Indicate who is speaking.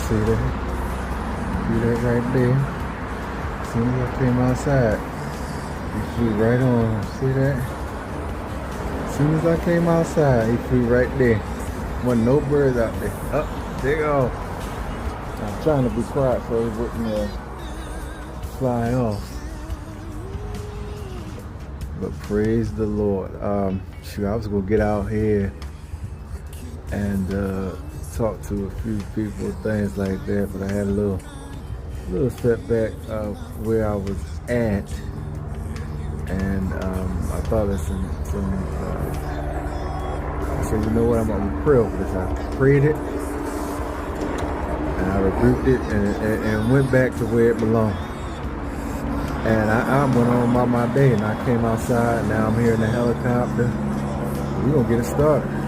Speaker 1: See that? See that right there? As soon as I came outside, he flew right on. See that? As soon as I came outside, he flew right there. Wasn't no birds out there. Up, there you go. I'm trying to be quiet so he wouldn't fly off. But praise the Lord. Shoot, I was gonna get out here and talk to a few people, things like that, but I had a little setback of where I was at, and I thought of some I said, you know what, I'm gonna pray over this. I prayed it, and I rebuked it, and went back to where it belonged. And I went on by my day, and I came outside. Now I'm here in the helicopter. We're gonna get it started.